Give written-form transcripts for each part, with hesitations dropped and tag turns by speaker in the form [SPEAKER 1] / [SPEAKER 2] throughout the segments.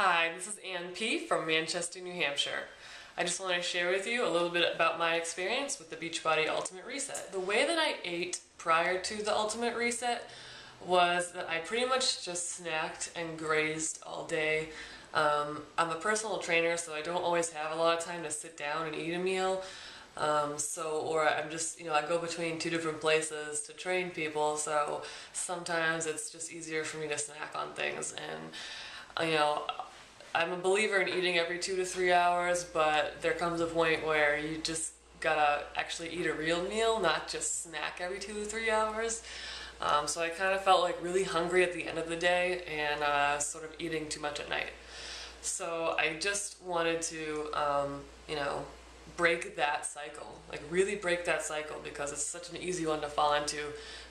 [SPEAKER 1] Hi, this is Ann P. from Manchester, New Hampshire. I just want to share with you a little bit about my experience with the Beachbody Ultimate Reset. The way that I ate prior to the Ultimate Reset was that I pretty much just snacked and grazed all day. I'm a personal trainer, so I don't always have a lot of time to sit down and eat a meal. Or I'm just, I go between two different places to train people, so sometimes it's just easier for me to snack on things. And, I'm a believer in eating every 2 to 3 hours, but there comes a point where you just gotta actually eat a real meal, not just snack every 2 to 3 hours. So I kind of felt like really hungry at the end of the day and sort of eating too much at night. So I just wanted to, break that cycle, like really break that cycle, because it's such an easy one to fall into,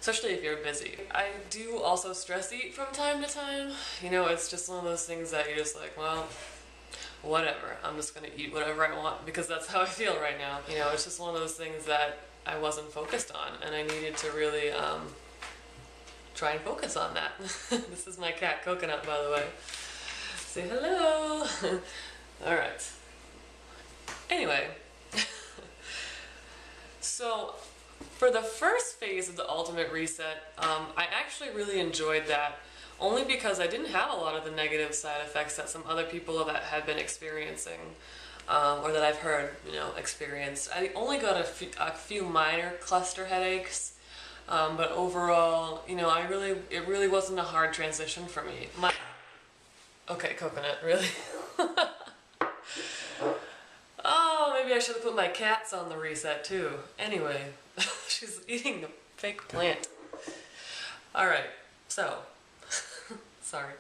[SPEAKER 1] especially if you're busy. I do also stress eat from time to time. It's just one of those things that you're just like, well, whatever, I'm just gonna eat whatever I want because that's how I feel right now. It's just one of those things that I wasn't focused on, and I needed to really try and focus on that. This is my cat Coconut, by the way. Say hello. All right. Anyway, so for the first phase of the Ultimate Reset, I actually really enjoyed that, only because I didn't have a lot of the negative side effects that some other people that had been experiencing, or that I've heard, experienced. I only got a few minor cluster headaches, but overall, it really wasn't a hard transition for me. Okay, Coconut, really? Oh, maybe I should have put my cats on the reset too. Anyway, she's eating the fake plant. Alright, so, sorry.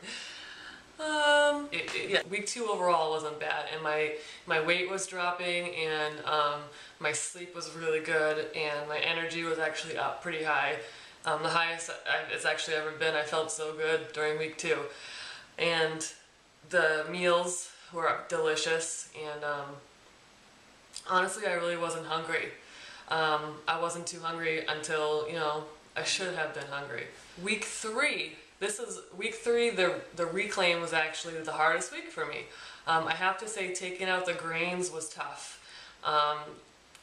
[SPEAKER 1] Week 2 overall wasn't bad, and my weight was dropping, and my sleep was really good, and my energy was actually up pretty high. The highest it's actually ever been. I felt so good during week 2. And the meals were delicious, and honestly, I really wasn't hungry. I wasn't too hungry until, I should have been hungry. Week 3, the reclaim was actually the hardest week for me. I have to say, taking out the grains was tough.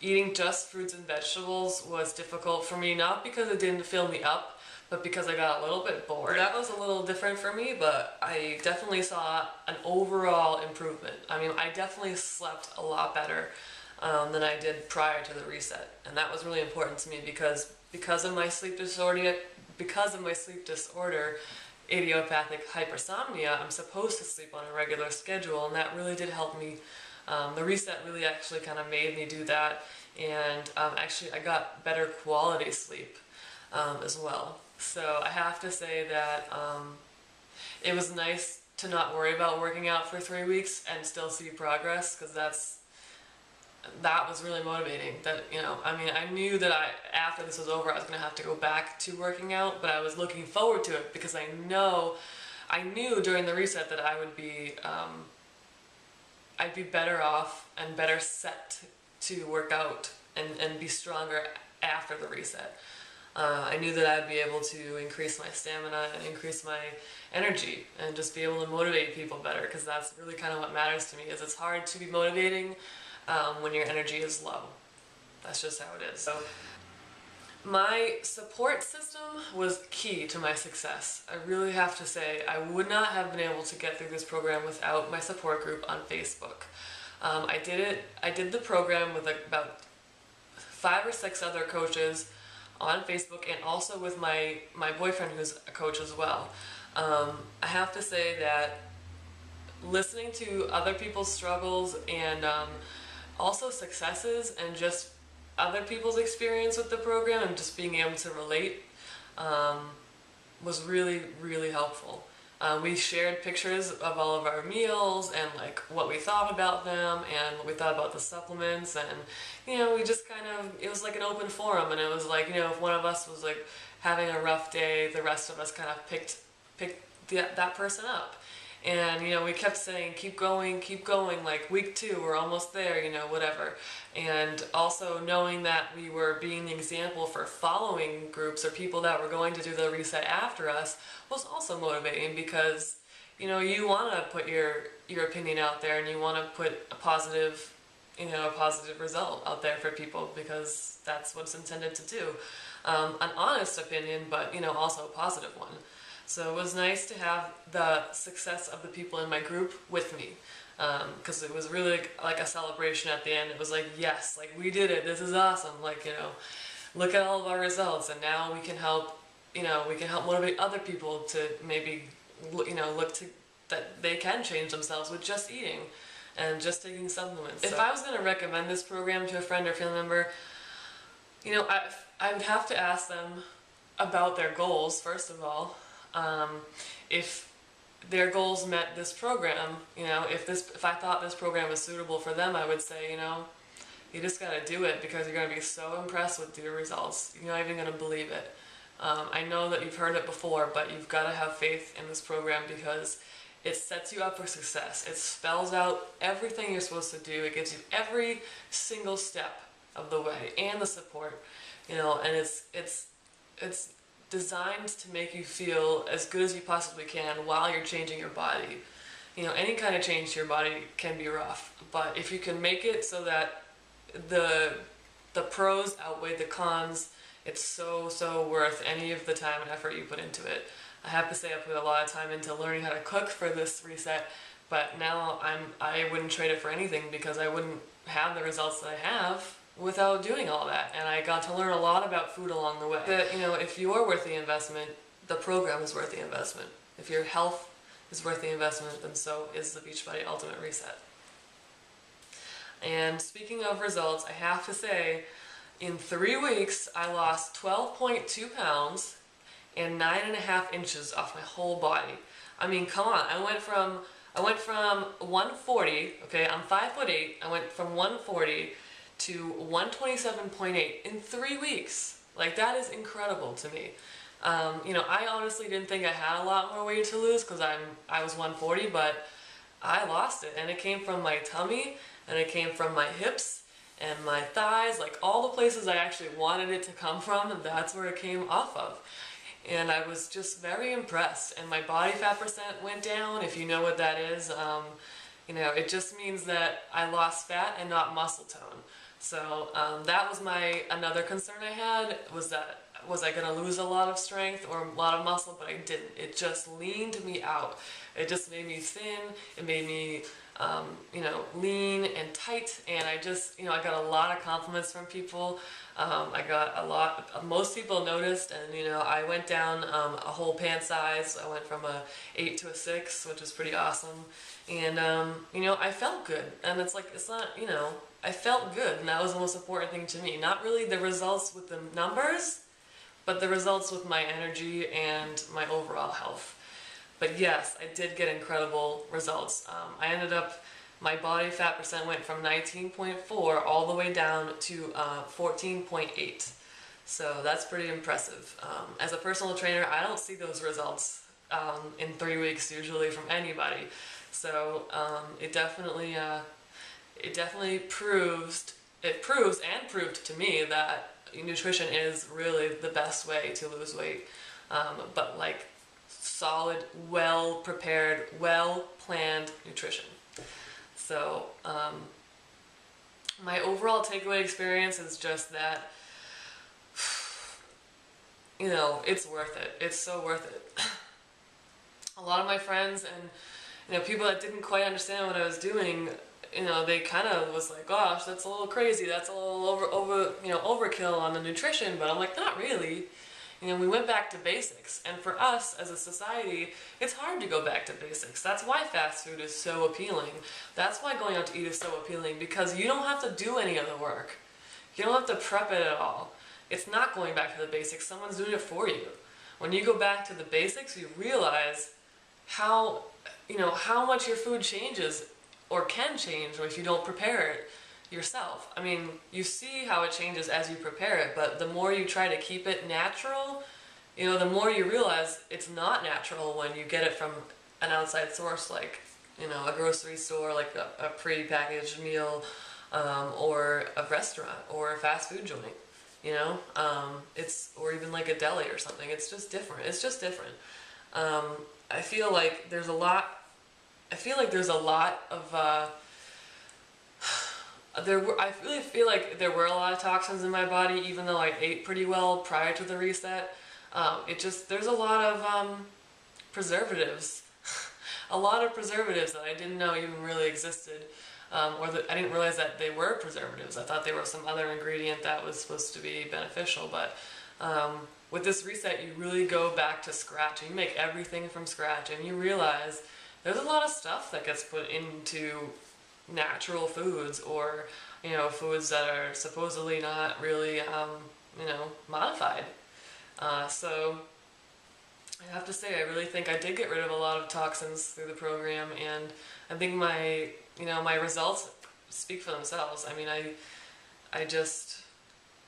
[SPEAKER 1] Eating just fruits and vegetables was difficult for me, not because it didn't fill me up, but because I got a little bit bored. That was a little different for me, but I definitely saw an overall improvement. I definitely slept a lot better than I did prior to the reset, and that was really important to me because of my sleep disorder, idiopathic hypersomnia. I'm supposed to sleep on a regular schedule, and that really did help me. The reset really actually kind of made me do that, and actually I got better quality sleep as well. So I have to say that it was nice to not worry about working out for 3 weeks and still see progress, because that was really motivating. I knew that after this was over, I was going to have to go back to working out, but I was looking forward to it because I knew during the reset that I'd be better off and better set to work out and be stronger after the reset. I knew that I'd be able to increase my stamina and increase my energy and just be able to motivate people better, because that's really kind of what matters to me. Is it's hard to be motivating when your energy is low. That's just how it is. So my support system was key to my success. I really have to say, I would not have been able to get through this program without my support group on Facebook. I did the program with about 5 or 6 other coaches on Facebook, and also with my boyfriend, who's a coach as well. I have to say that listening to other people's struggles and also successes, and just other people's experience with the program, and just being able to relate was really, really helpful. We shared pictures of all of our meals and like what we thought about them and what we thought about the supplements, and we just it was like an open forum, and it was like, if one of us was like having a rough day, the rest of us kind of picked that person up. And we kept saying, keep going, like week 2, we're almost there, whatever. And also knowing that we were being the example for following groups or people that were going to do the reset after us was also motivating, because you want to put your opinion out there, and you want to put a positive, a positive result out there for people, because that's what it's intended to do. An honest opinion, but also a positive one. So it was nice to have the success of the people in my group with me, because it was really like a celebration at the end. It was like, yes, like we did it. This is awesome. Like, look at all of our results, and now we can help. We can help motivate other people to maybe, look to that they can change themselves with just eating and just taking supplements. If I was going to recommend this program to a friend or family member, I would have to ask them about their goals, first of all. If their goals met this program, if I thought this program was suitable for them, I would say, you just got to do it, because you're going to be so impressed with your results. You're not even going to believe it. I know that you've heard it before, but you've got to have faith in this program, because it sets you up for success. It spells out everything you're supposed to do. It gives you every single step of the way, and the support, and it's designed to make you feel as good as you possibly can while you're changing your body. Any kind of change to your body can be rough, but if you can make it so that the pros outweigh the cons, it's so worth any of the time and effort you put into it. I have to say, I put a lot of time into learning how to cook for this reset, but now I wouldn't trade it for anything, because I wouldn't have the results that I have without doing all that. And I got to learn a lot about food along the way. That, if you're worth the investment, the program is worth the investment. If your health is worth the investment, then so is the Beachbody Ultimate Reset. And speaking of results, I have to say, in 3 weeks, I lost 12.2 pounds and 9.5 inches off my whole body. I mean, come on. I went from 140, okay, I'm 5'8", I went from 140 to 127.8 in 3 weeks. Like, that is incredible to me. I honestly didn't think I had a lot more weight to lose, because I was 140, but I lost it, and it came from my tummy, and it came from my hips and my thighs, like all the places I actually wanted it to come from, and that's where it came off of. And I was just very impressed, and my body fat percent went down. If you know what that is, it just means that I lost fat and not muscle tone. So that was another concern I had, was I going to lose a lot of strength or a lot of muscle, but I didn't. It just leaned me out. It just made me thin. It made me lean and tight, and I just, I got a lot of compliments from people. I got a lot, most people noticed, and I went down a whole pant size. I went from a 8 to a 6, which is pretty awesome. And I felt good, and it's not, I felt good, and that was the most important thing to me. Not really the results with the numbers, but the results with my energy and my overall health. But yes, I did get incredible results. I ended up, my body fat percent went from 19.4 all the way down to 14.8. So that's pretty impressive. As a personal trainer, I don't see those results in 3 weeks usually from anybody. So it definitely proves and proved to me that nutrition is really the best way to lose weight. But like solid, well-prepared, well-planned nutrition. So my overall takeaway experience is just that, it's worth it. It's so worth it. A lot of my friends and people that didn't quite understand what I was doing, they kind of was like, gosh, that's a little crazy. That's a little overkill on the nutrition. But I'm like, not really. We went back to basics, and for us as a society, it's hard to go back to basics. That's why fast food is so appealing. That's why going out to eat is so appealing, because you don't have to do any of the work. You don't have to prep it at all. It's not going back to the basics. Someone's doing it for you. When you go back to the basics, you realize how much your food changes or can change if you don't prepare it yourself. I mean, you see how it changes as you prepare it, but the more you try to keep it natural, the more you realize it's not natural when you get it from an outside source, like, a grocery store, like a pre-packaged meal, or a restaurant, or a fast food joint, or even like a deli or something. It's just different. I feel like there's a lot I feel like there's a lot of I really feel like there were a lot of toxins in my body, even though I ate pretty well prior to the reset. There's a lot of preservatives, a lot of preservatives that I didn't know even really existed, or that I didn't realize that they were preservatives. I thought they were some other ingredient that was supposed to be beneficial, but with this reset, you really go back to scratch, and you make everything from scratch, and you realize there's a lot of stuff that gets put into natural foods, or foods that are supposedly not really modified. So I have to say, I really think I did get rid of a lot of toxins through the program, and I think my results speak for themselves. I mean, I just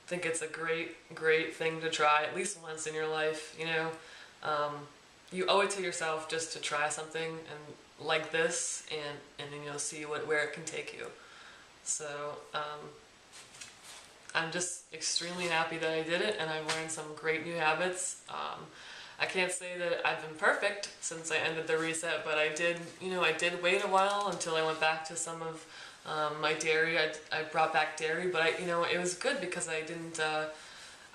[SPEAKER 1] think it's a great thing to try at least once in your life. You owe it to yourself just to try something and like this, and then see where it can take you. So I'm just extremely happy that I did it, and I've learned some great new habits. I can't say that I've been perfect since I ended the reset, but I did wait a while until I went back to some of my dairy. I brought back dairy, but it was good because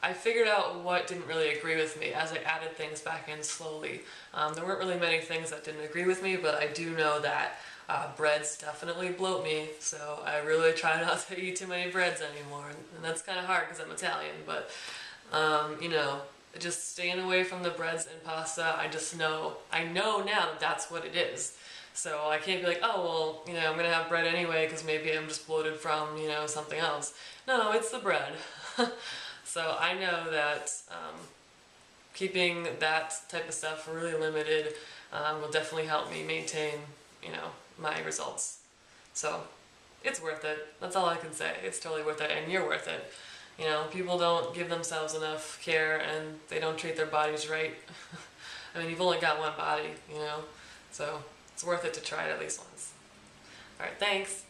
[SPEAKER 1] I figured out what didn't really agree with me as I added things back in slowly. There weren't really many things that didn't agree with me, but I do know that breads definitely bloat me, so I really try not to eat too many breads anymore, and that's kind of hard because I'm Italian, but just staying away from the breads and pasta. I know now that that's what it is. So I can't be like, oh, well, I'm going to have bread anyway because maybe I'm just bloated from, something else. No, it's the bread. So I know that keeping that type of stuff really limited will definitely help me maintain, my results. So it's worth it. That's all I can say. It's totally worth it, and you're worth it. People don't give themselves enough care, and they don't treat their bodies right. I mean, you've only got one body, so it's worth it to try it at least once. Alright, thanks.